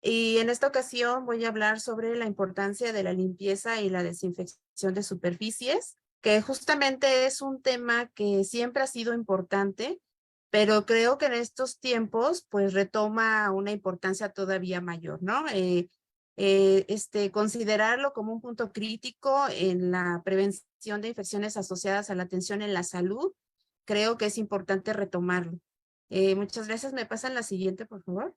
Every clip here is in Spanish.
Y en esta ocasión voy a hablar sobre la importancia de la limpieza y la desinfección de superficies, que justamente es un tema que siempre ha sido importante, pero creo que en estos tiempos pues retoma una importancia todavía mayor, ¿no? Considerarlo como un punto crítico en la prevención de infecciones asociadas a la atención en la salud, creo que es importante retomarlo. Muchas gracias. ¿Me pasan la siguiente, por favor?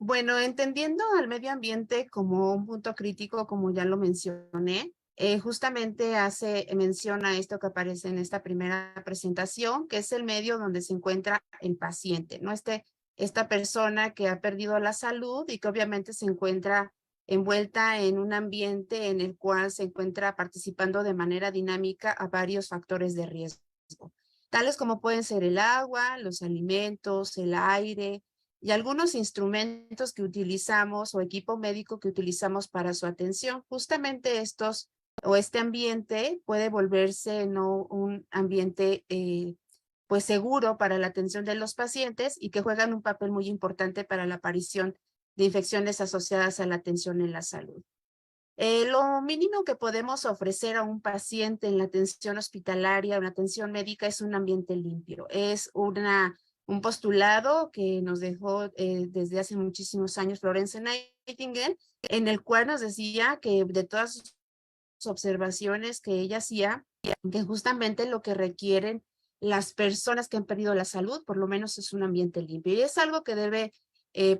Bueno, entendiendo al medio ambiente como un punto crítico, como ya lo mencioné, justamente hace mención a esto que aparece en esta primera presentación, que es el medio donde se encuentra el paciente, ¿no? Esta persona que ha perdido la salud y que obviamente se encuentra envuelta en un ambiente en el cual se encuentra participando de manera dinámica a varios factores de riesgo, tales como pueden ser el agua, los alimentos, el aire, y algunos instrumentos que utilizamos o equipo médico que utilizamos para su atención. Justamente estos o este ambiente puede volverse no un ambiente pues seguro para la atención de los pacientes y que juegan un papel muy importante para la aparición de infecciones asociadas a la atención en la salud. Lo mínimo que podemos ofrecer a un paciente en la atención hospitalaria o en la atención médica es un ambiente limpio. Es un postulado que nos dejó desde hace muchísimos años Florence Nightingale, en el cual nos decía que de todas sus observaciones que ella hacía, que justamente lo que requieren las personas que han perdido la salud, por lo menos es un ambiente limpio. Y es algo que debe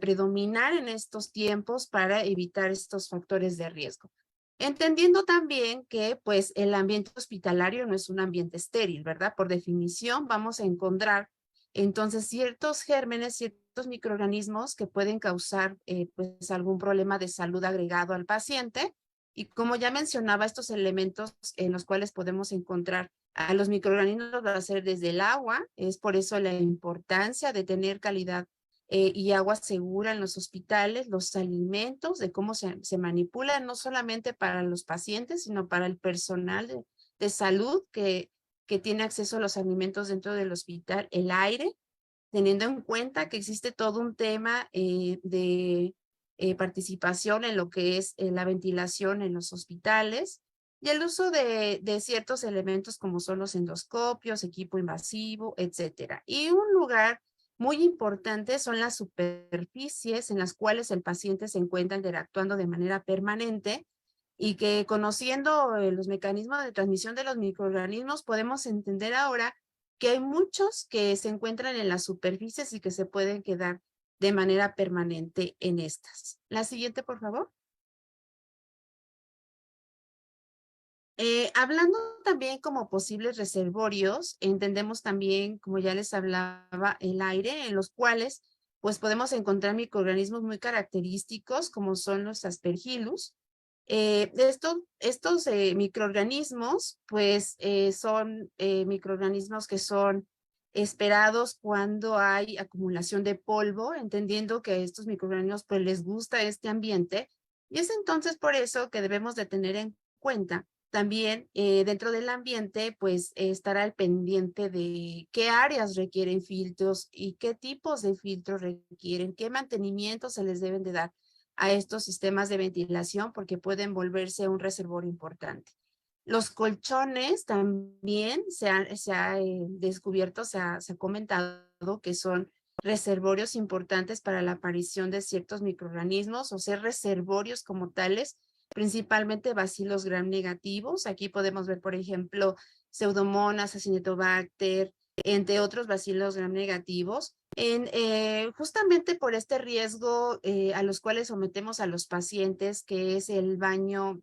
predominar en estos tiempos para evitar estos factores de riesgo. Entendiendo también que pues el ambiente hospitalario no es un ambiente estéril, ¿verdad? Por definición vamos a encontrar entonces ciertos gérmenes, ciertos microorganismos que pueden causar pues algún problema de salud agregado al paciente. Y como ya mencionaba, estos elementos en los cuales podemos encontrar a los microorganismos va a ser desde el agua, es por eso la importancia de tener calidad y agua segura en los hospitales, los alimentos, de cómo se manipulan, no solamente para los pacientes, sino para el personal de salud que tiene acceso a los alimentos dentro del hospital, el aire, teniendo en cuenta que existe todo un tema de participación en lo que es la ventilación en los hospitales y el uso de ciertos elementos como son los endoscopios, equipo invasivo, etcétera. Y un lugar muy importante son las superficies en las cuales el paciente se encuentra interactuando de manera permanente y que conociendo los mecanismos de transmisión de los microorganismos podemos entender ahora que hay muchos que se encuentran en las superficies y que se pueden quedar de manera permanente en estas. La siguiente, por favor. Hablando también como posibles reservorios, entendemos también, como ya les hablaba, el aire, en los cuales pues podemos encontrar microorganismos muy característicos, como son los aspergillus. Estos microorganismos, pues son microorganismos que son esperados cuando hay acumulación de polvo, entendiendo que a estos microorganismos pues les gusta este ambiente, y es entonces por eso que debemos de tener en cuenta también dentro del ambiente, pues estar al pendiente de qué áreas requieren filtros y qué tipos de filtros requieren, qué mantenimiento se les deben de dar a estos sistemas de ventilación porque pueden volverse un reservorio importante. Los colchones también se ha descubierto, se ha comentado que son reservorios importantes para la aparición de ciertos microorganismos o ser reservorios como tales, principalmente bacilos gram negativos. Aquí podemos ver, por ejemplo, Pseudomonas, Acinetobacter, entre otros bacilos gram negativos, justamente por este riesgo a los cuales sometemos a los pacientes, que es el baño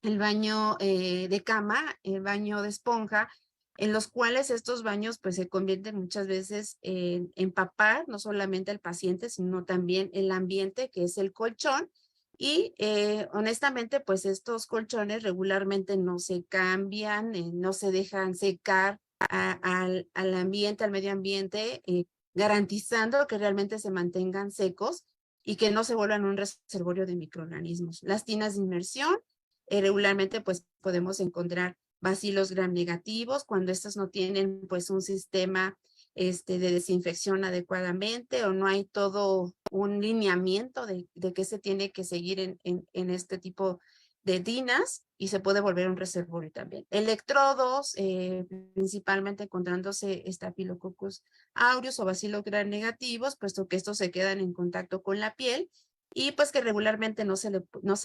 de cama, el baño de esponja, en los cuales estos baños pues se convierten muchas veces en empapar no solamente al paciente, sino también el ambiente que es el colchón. Y honestamente pues estos colchones regularmente no se cambian, no se dejan secar al ambiente, al medio ambiente, garantizando que realmente se mantengan secos y que no se vuelvan un reservorio de microorganismos. Las tinas de inmersión regularmente pues podemos encontrar bacilos gram negativos, cuando estos no tienen pues un sistema de desinfección adecuadamente o no hay todo un lineamiento de qué se tiene que seguir en este tipo de DINAS y se puede volver un reservorio también. Electrodos, principalmente encontrándose Staphylococcus aureus o bacilos gram negativos, puesto que estos se quedan en contacto con la piel y pues que regularmente no se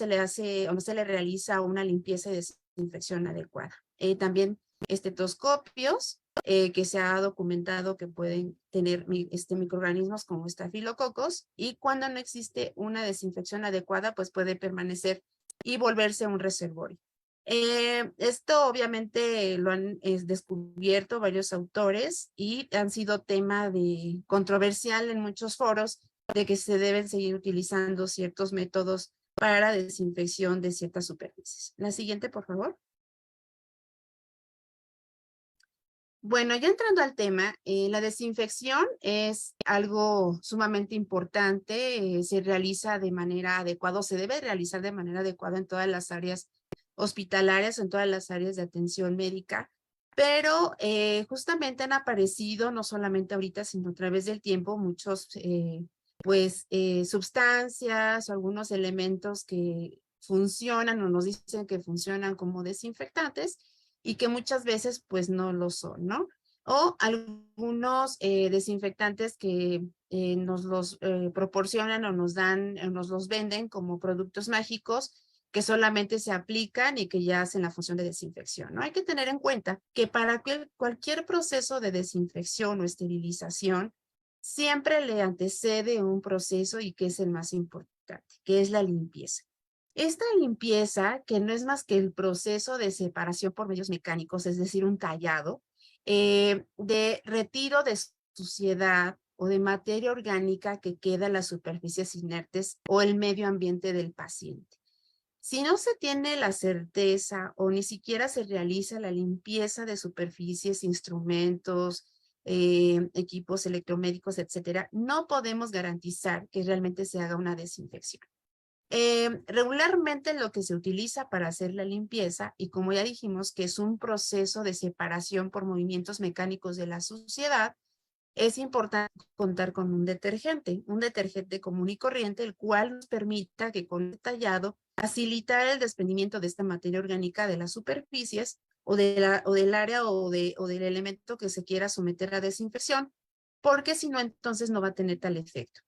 le hace o no se le realiza una limpieza y desinfección adecuada. También estetoscopios, que se ha documentado que pueden tener microorganismos como estafilococos y cuando no existe una desinfección adecuada, pues puede permanecer y volverse un reservorio. Esto obviamente lo han descubierto varios autores y han sido tema de controversial en muchos foros de que se deben seguir utilizando ciertos métodos para desinfección de ciertas superficies. La siguiente, por favor. Bueno, ya entrando al tema, la desinfección es algo sumamente importante, se realiza de manera adecuada, se debe realizar de manera adecuada en todas las áreas hospitalarias, en todas las áreas de atención médica, pero justamente han aparecido, no solamente ahorita, sino a través del tiempo, muchos, sustancias o algunos elementos que funcionan o nos dicen que funcionan como desinfectantes, y que muchas veces pues no lo son, ¿no? O algunos desinfectantes que nos los proporcionan o nos dan, o nos los venden como productos mágicos que solamente se aplican y que ya hacen la función de desinfección, ¿no? Hay que tener en cuenta que para cualquier proceso de desinfección o esterilización, siempre le antecede un proceso y que es el más importante, que es la limpieza. Esta limpieza, que no es más que el proceso de separación por medios mecánicos, es decir, un tallado, de retiro de suciedad o de materia orgánica que queda en las superficies inertes o el medio ambiente del paciente. Si no se tiene la certeza o ni siquiera se realiza la limpieza de superficies, instrumentos, equipos electromédicos, etcétera, no podemos garantizar que realmente se haga una desinfección. Regularmente lo que se utiliza para hacer la limpieza, y como ya dijimos que es un proceso de separación por movimientos mecánicos de la suciedad, es importante contar con un detergente común y corriente, el cual nos permita que con el tallado facilitar el desprendimiento de esta materia orgánica de las superficies o del área o del elemento que se quiera someter a desinfección, porque si no, entonces no va a tener tal efecto.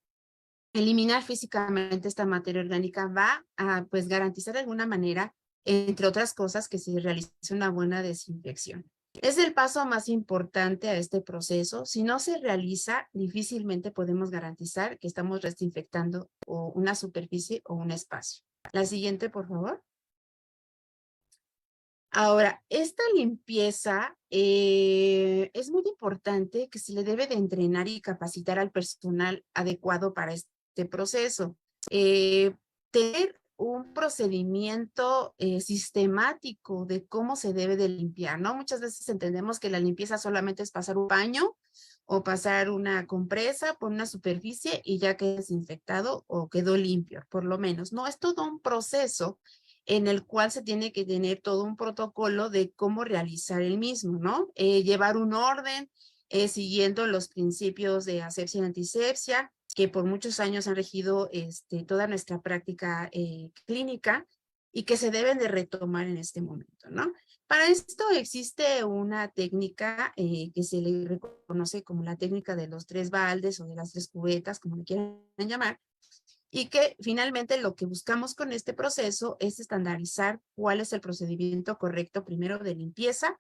Eliminar físicamente esta materia orgánica va a pues garantizar de alguna manera, entre otras cosas, que se realice una buena desinfección. Es el paso más importante a este proceso. Si no se realiza, difícilmente podemos garantizar que estamos desinfectando o una superficie o un espacio. La siguiente, por favor. Ahora, esta limpieza es muy importante que se le debe de entrenar y capacitar al personal adecuado para este proceso. Tener un procedimiento sistemático de cómo se debe de limpiar, ¿no? Muchas veces entendemos que la limpieza solamente es pasar un paño o pasar una compresa por una superficie y ya queda desinfectado o quedó limpio, por lo menos. No, es todo un proceso en el cual se tiene que tener todo un protocolo de cómo realizar el mismo, ¿no? Llevar un orden siguiendo los principios de asepsia y antisepsia, que por muchos años han regido toda nuestra práctica clínica y que se deben de retomar en este momento, ¿no? Para esto existe una técnica que se le reconoce como la técnica de los 3 baldes o de las 3 cubetas, como le quieran llamar, y que finalmente lo que buscamos con este proceso es estandarizar cuál es el procedimiento correcto primero de limpieza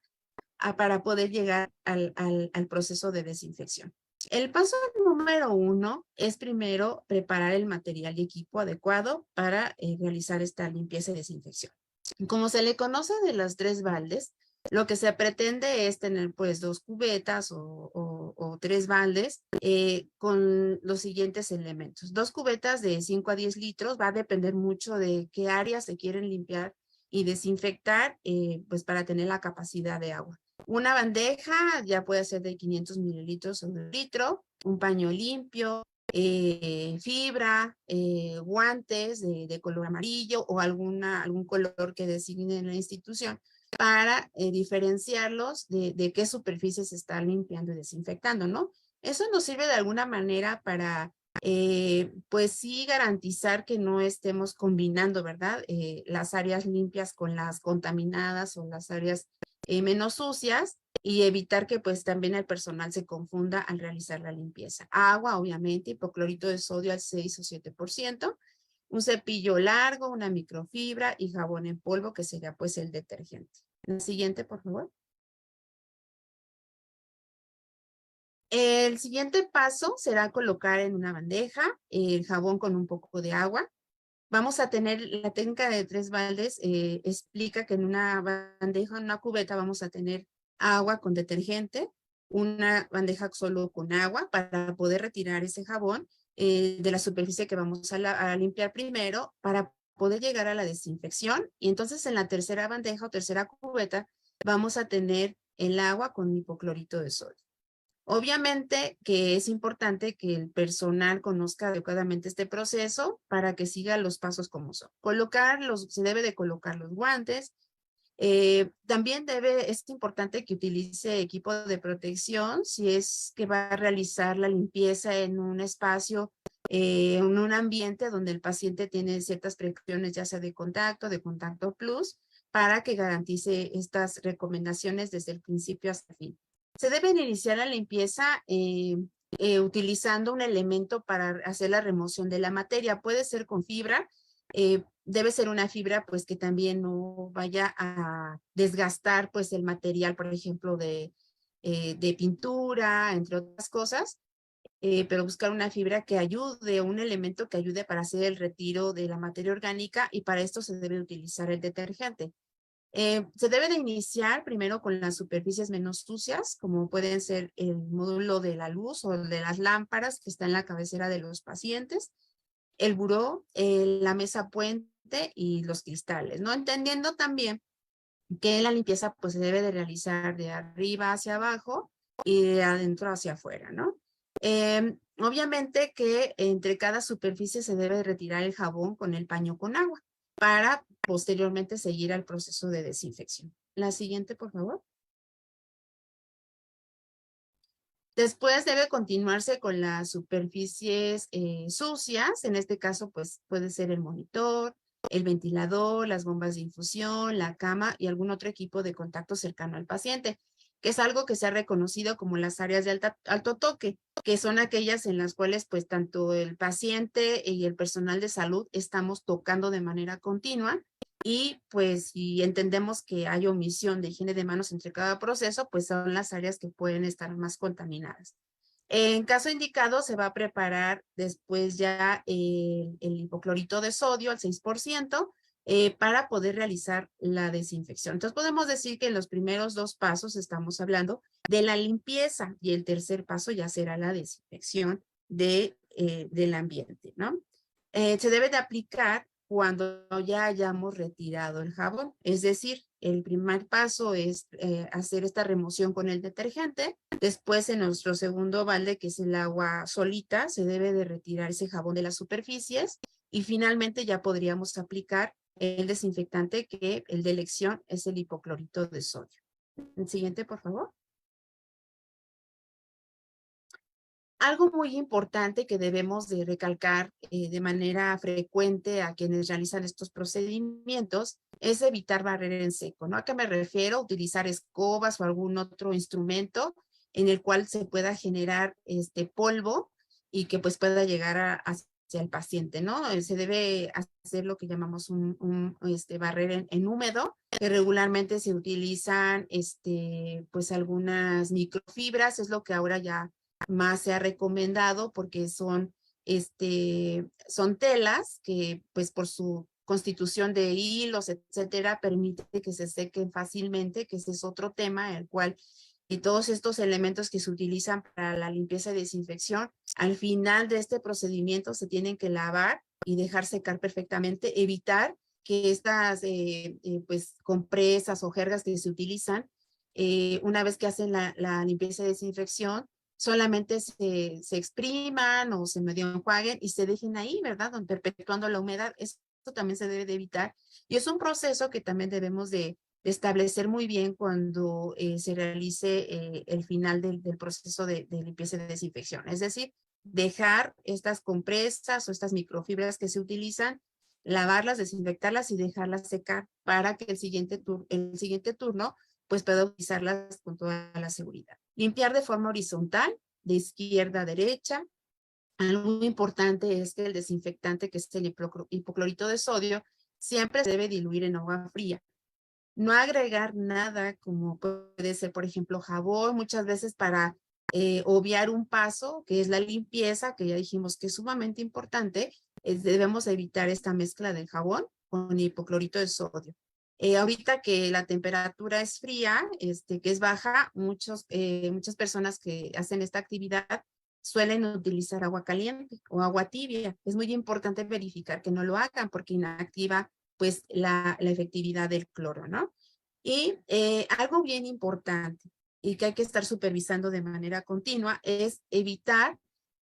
para poder llegar al proceso de desinfección. El paso número 1 es primero preparar el material y equipo adecuado para realizar esta limpieza y desinfección. Como se le conoce de las 3 baldes, lo que se pretende es tener pues 2 cubetas o 3 baldes con los siguientes elementos. 2 cubetas de 5 a 10 litros, va a depender mucho de qué áreas se quieren limpiar y desinfectar pues para tener la capacidad de agua. Una bandeja ya puede ser de 500 mililitros o un litro, un paño limpio, fibra, guantes de color amarillo o algún color que designe la institución para diferenciarlos de qué superficies se está limpiando y desinfectando, ¿no? Eso nos sirve de alguna manera para, pues sí, garantizar que no estemos combinando, ¿verdad? Las áreas limpias con las contaminadas o las áreas menos sucias y evitar que pues también el personal se confunda al realizar la limpieza. Agua, obviamente, hipoclorito de sodio al 6 o 7%, un cepillo largo, una microfibra y jabón en polvo, que sería pues el detergente. La siguiente, por favor. El siguiente paso será colocar en una bandeja el jabón con un poco de agua. Vamos a tener la técnica de 3 baldes, explica que en una bandeja, en una cubeta, vamos a tener agua con detergente, una bandeja solo con agua para poder retirar ese jabón de la superficie que vamos a limpiar primero para poder llegar a la desinfección. Y entonces en la tercera bandeja o tercera cubeta vamos a tener el agua con hipoclorito de sodio. Obviamente que es importante que el personal conozca adecuadamente este proceso para que siga los pasos como son. Se debe de colocar los guantes. También es importante que utilice equipo de protección si es que va a realizar la limpieza en un espacio, en un ambiente donde el paciente tiene ciertas precauciones, ya sea de contacto plus, para que garantice estas recomendaciones desde el principio hasta el fin. Se debe iniciar la limpieza utilizando un elemento para hacer la remoción de la materia. Puede ser con fibra, debe ser una fibra pues que también no vaya a desgastar pues el material, por ejemplo, de pintura, entre otras cosas, pero buscar una fibra que ayude, un elemento que ayude para hacer el retiro de la materia orgánica y para esto se debe utilizar el detergente. Se debe de iniciar primero con las superficies menos sucias, como pueden ser el módulo de la luz o el de las lámparas que está en la cabecera de los pacientes, el buró, la mesa puente y los cristales, ¿no? Entendiendo también que la limpieza pues se debe de realizar de arriba hacia abajo y de adentro hacia afuera, ¿no? Obviamente que entre cada superficie se debe retirar el jabón con el paño con agua para posteriormente seguir al proceso de desinfección. La siguiente, por favor. Después debe continuarse con las superficies sucias, en este caso pues puede ser el monitor, el ventilador, las bombas de infusión, la cama y algún otro equipo de contacto cercano al paciente, que es algo que se ha reconocido como las áreas de alto toque, que son aquellas en las cuales pues tanto el paciente y el personal de salud estamos tocando de manera continua y pues si entendemos que hay omisión de higiene de manos entre cada proceso, pues son las áreas que pueden estar más contaminadas. En caso indicado, se va a preparar después ya el hipoclorito de sodio al 6% para poder realizar la desinfección. Entonces podemos decir que en los primeros 2 pasos estamos hablando de la limpieza y el tercer paso ya será la desinfección del ambiente, ¿no? Se debe de aplicar cuando ya hayamos retirado el jabón. Es decir, el primer paso es hacer esta remoción con el detergente. Después, en nuestro segundo balde, que es el agua solita, se debe de retirar ese jabón de las superficies. Y finalmente ya podríamos aplicar el desinfectante, que el de elección es el hipoclorito de sodio. El siguiente, por favor. Algo muy importante que debemos de recalcar de manera frecuente a quienes realizan estos procedimientos es evitar barrer en seco, ¿no? ¿A qué me refiero? Utilizar escobas o algún otro instrumento en el cual se pueda generar este polvo y que pues pueda llegar hacia el paciente, ¿no? Se debe hacer lo que llamamos barrer en húmedo, que regularmente se utilizan pues algunas microfibras, es lo que ahora ya más se ha recomendado porque son telas que pues por su constitución de hilos, etcétera, permite que se sequen fácilmente, que ese es otro tema, el cual y todos estos elementos que se utilizan para la limpieza y desinfección, al final de este procedimiento se tienen que lavar y dejar secar perfectamente, evitar que estas pues compresas o jergas que se utilizan una vez que hacen la limpieza y desinfección, solamente se expriman o se medio enjuaguen y se dejen ahí, ¿verdad? Perpetuando la humedad. Esto también se debe de evitar. Y es un proceso que también debemos de establecer muy bien cuando se realice el final del proceso de limpieza y de desinfección. Es decir, dejar estas compresas o estas microfibras que se utilizan, lavarlas, desinfectarlas y dejarlas secar para que el siguiente turno pues pueda utilizarlas con toda la seguridad. Limpiar de forma horizontal, de izquierda a derecha. Algo importante es que el desinfectante, que es el hipoclorito de sodio, siempre se debe diluir en agua fría. No agregar nada como puede ser, por ejemplo, jabón, muchas veces para obviar un paso, que es la limpieza, que ya dijimos que es sumamente importante, debemos evitar esta mezcla del jabón con hipoclorito de sodio. Ahorita que la temperatura es fría, que es baja, muchas personas que hacen esta actividad suelen utilizar agua caliente o agua tibia. Es muy importante verificar que no lo hagan porque inactiva pues la efectividad del cloro, ¿no? Y algo bien importante y que hay que estar supervisando de manera continua es evitar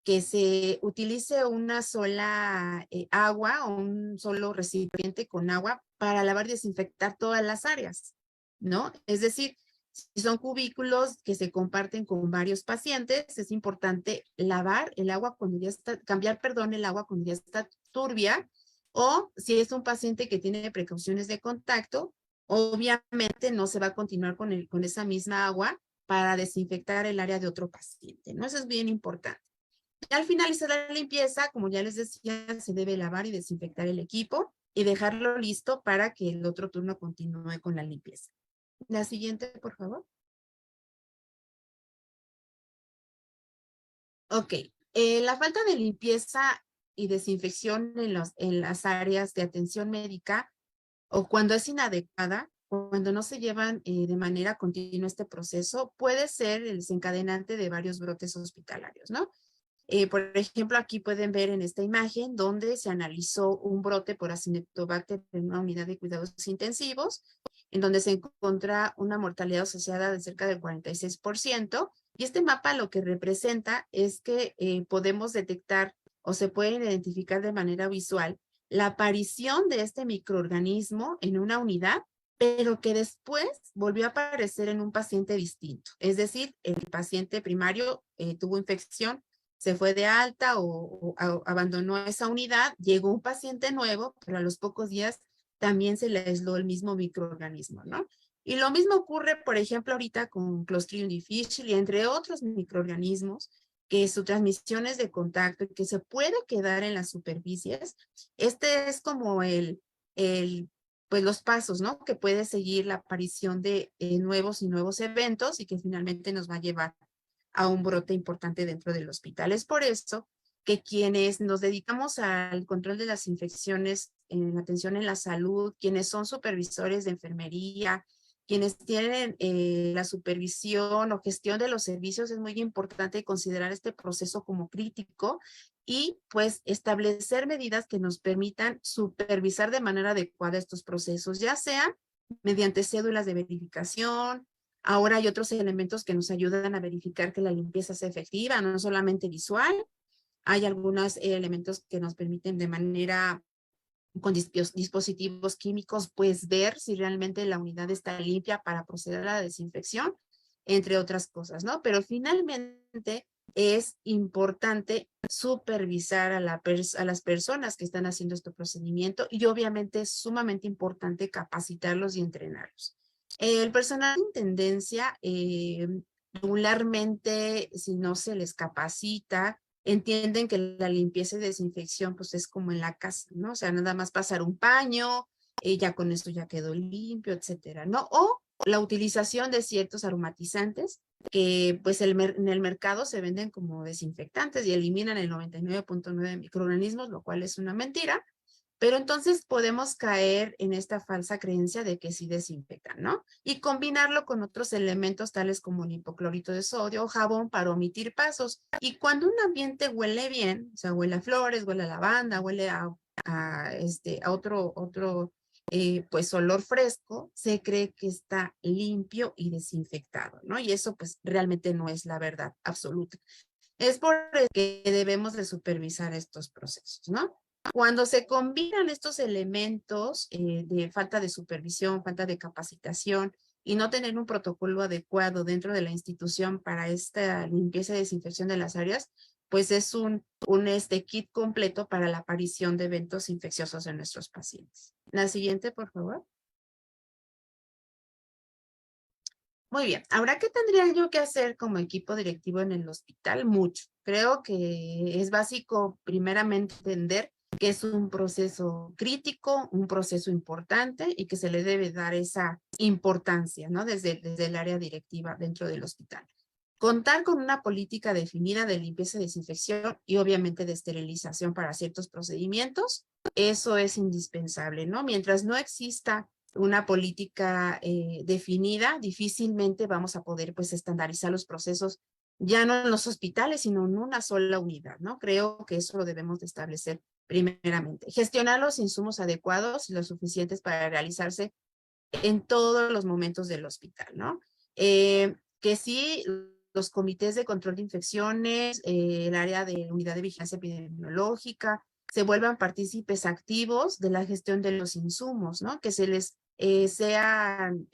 que se utilice una sola agua o un solo recipiente con agua para lavar y desinfectar todas las áreas, ¿no? Es decir, si son cubículos que se comparten con varios pacientes, es importante lavar el agua cuando ya está, cambiar, perdón, el agua cuando ya está turbia, o si es un paciente que tiene precauciones de contacto, obviamente no se va a continuar con esa misma agua para desinfectar el área de otro paciente, ¿no? Eso es bien importante. Y al finalizar la limpieza, como ya les decía, se debe lavar y desinfectar el equipo y dejarlo listo para que el otro turno continúe con la limpieza. La siguiente, por favor. Ok. La falta de limpieza y desinfección en las áreas de atención médica o cuando es inadecuada, cuando no se llevan de manera continua este proceso, puede ser el desencadenante de varios brotes hospitalarios, ¿no? Por ejemplo, aquí pueden ver en esta imagen donde se analizó un brote por Acinetobacter en una unidad de cuidados intensivos, en donde se encuentra una mortalidad asociada de cerca del 46%. Y este mapa lo que representa es que podemos detectar o se pueden identificar de manera visual la aparición de este microorganismo en una unidad, pero que después volvió a aparecer en un paciente distinto. Es decir, el paciente primario tuvo infección, se fue de alta o abandonó esa unidad, llegó un paciente nuevo, pero a los pocos días también se le aisló el mismo microorganismo, ¿no? Y lo mismo ocurre, por ejemplo, ahorita con Clostridium difficile y entre otros microorganismos que su transmisión es de contacto y que se puede quedar en las superficies. Este es como pues los pasos, ¿no? Que puede seguir la aparición de nuevos y nuevos eventos y que finalmente nos va a llevar a un brote importante dentro del hospital. Es por eso que quienes nos dedicamos al control de las infecciones en atención en la salud, quienes son supervisores de enfermería, quienes tienen la supervisión o gestión de los servicios, es muy importante considerar este proceso como crítico y pues establecer medidas que nos permitan supervisar de manera adecuada estos procesos, ya sea mediante cédulas de verificación. Ahora hay otros elementos que nos ayudan a verificar que la limpieza sea efectiva, no solamente visual. Hay algunos elementos que nos permiten de manera con dispositivos químicos, pues ver si realmente la unidad está limpia para proceder a la desinfección, entre otras cosas, ¿no? Pero finalmente es importante supervisar a las personas que están haciendo este procedimiento y obviamente es sumamente importante capacitarlos y entrenarlos. El personal de intendencia regularmente, si no se les capacita, entienden que la limpieza y desinfección pues es como en la casa, ¿no? O sea, nada más pasar un paño, ya con esto ya quedó limpio, etcétera, ¿no? O la utilización de ciertos aromatizantes que pues en el mercado se venden como desinfectantes y eliminan el 99.9 microorganismos, lo cual es una mentira. Pero entonces podemos caer en esta falsa creencia de que sí desinfectan, ¿no? Y combinarlo con otros elementos tales como el hipoclorito de sodio o jabón para omitir pasos. Y cuando un ambiente huele bien, o sea, huele a flores, huele a lavanda, huele a otro pues olor fresco, se cree que está limpio y desinfectado, ¿no? Y eso pues realmente no es la verdad absoluta. Es por eso que debemos de supervisar estos procesos, ¿no? Cuando se combinan estos elementos de falta de supervisión, falta de capacitación y no tener un protocolo adecuado dentro de la institución para esta limpieza y desinfección de las áreas, pues es un kit completo para la aparición de eventos infecciosos en nuestros pacientes. La siguiente, por favor. Muy bien. Ahora, ¿qué tendría yo que hacer como equipo directivo en el hospital? Mucho. Creo que es básico, primeramente, entender que es un proceso crítico, un proceso importante y que se le debe dar esa importancia, ¿no? Desde el área directiva dentro del hospital. Contar con una política definida de limpieza y desinfección y obviamente de esterilización para ciertos procedimientos, eso es indispensable, ¿no? Mientras no exista una política definida, difícilmente vamos a poder pues estandarizar los procesos ya no en los hospitales, sino en una sola unidad, ¿no? Creo que eso lo debemos de establecer primeramente. Gestionar los insumos adecuados y los suficientes para realizarse en todos los momentos del hospital, ¿no? Que sí, los comités de control de infecciones, el área de unidad de vigilancia epidemiológica, se vuelvan partícipes activos de la gestión de los insumos, ¿no? Que se les sean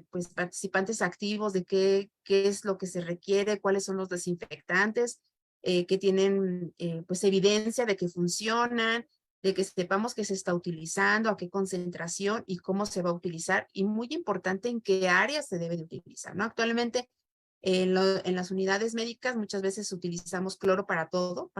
pues participantes activos de qué es lo que se requiere, cuáles son los desinfectantes que tienen pues evidencia de que funcionan, de que sepamos qué se está utilizando, a qué concentración y cómo se va a utilizar y muy importante en qué áreas se debe de utilizar, ¿no? Actualmente en las unidades médicas muchas veces utilizamos cloro para todo,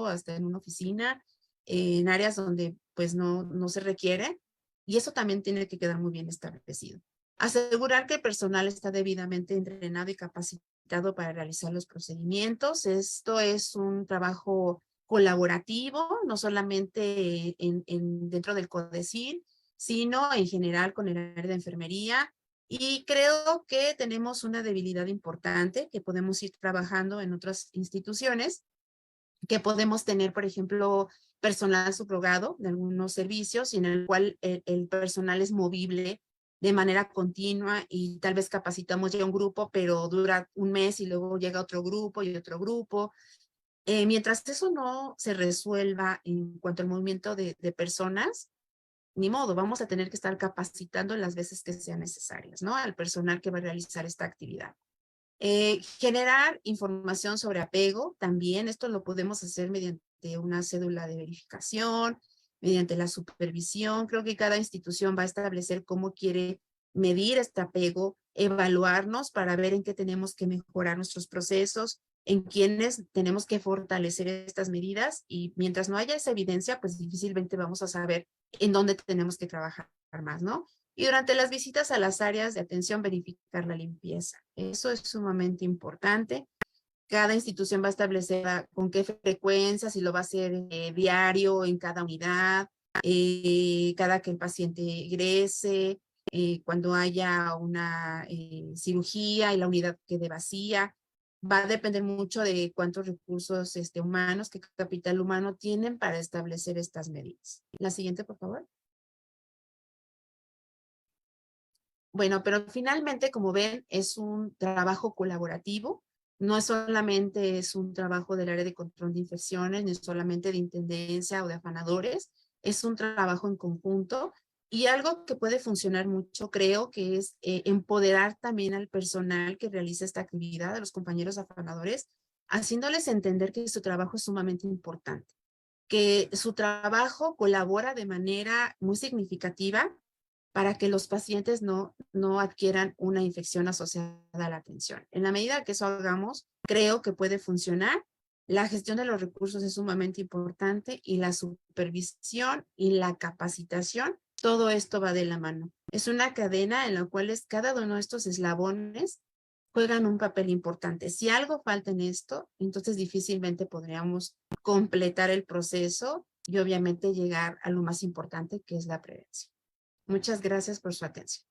hasta en una oficina, en áreas donde pues no se requiere y eso también tiene que quedar muy bien establecido. Asegurar que el personal está debidamente entrenado y capacitado para realizar los procedimientos. Esto es un trabajo colaborativo, no solamente dentro del CODECIN, sino en general con el área de enfermería. Y creo que tenemos una debilidad importante que podemos ir trabajando en otras instituciones, que podemos tener, por ejemplo, personal subrogado de algunos servicios y en el cual el personal es movible de manera continua y tal vez capacitamos ya un grupo, pero dura un mes y luego llega otro grupo y otro grupo. Mientras eso no se resuelva en cuanto al movimiento de personas, ni modo, vamos a tener que estar capacitando las veces que sean necesarias, ¿no? Al personal que va a realizar esta actividad. Generar información sobre apego, también esto lo podemos hacer mediante una cédula de verificación, mediante la supervisión. Creo que cada institución va a establecer cómo quiere medir este apego, evaluarnos para ver en qué tenemos que mejorar nuestros procesos, en quiénes tenemos que fortalecer estas medidas y mientras no haya esa evidencia, pues difícilmente vamos a saber en dónde tenemos que trabajar más, ¿no? Y durante las visitas a las áreas de atención, verificar la limpieza. Eso es sumamente importante. Cada institución va a establecer con qué frecuencia, si lo va a hacer diario en cada unidad, cada que el paciente ingrese, cuando haya una cirugía y la unidad quede vacía. Va a depender mucho de cuántos recursos humanos, qué capital humano tienen para establecer estas medidas. La siguiente, por favor. Bueno, pero finalmente, como ven, es un trabajo colaborativo. No es solamente es un trabajo del área de control de infecciones, ni solamente de intendencia o de afanadores. Es un trabajo en conjunto y algo que puede funcionar mucho, creo, que es empoderar también al personal que realiza esta actividad, a los compañeros afanadores, haciéndoles entender que su trabajo es sumamente importante, que su trabajo colabora de manera muy significativa para que los pacientes no adquieran una infección asociada a la atención. En la medida que eso hagamos, creo que puede funcionar. La gestión de los recursos es sumamente importante y la supervisión y la capacitación, todo esto va de la mano. Es una cadena en la cual cada uno de estos eslabones juegan un papel importante. Si algo falta en esto, entonces difícilmente podríamos completar el proceso y obviamente llegar a lo más importante que es la prevención. Muchas gracias por su atención.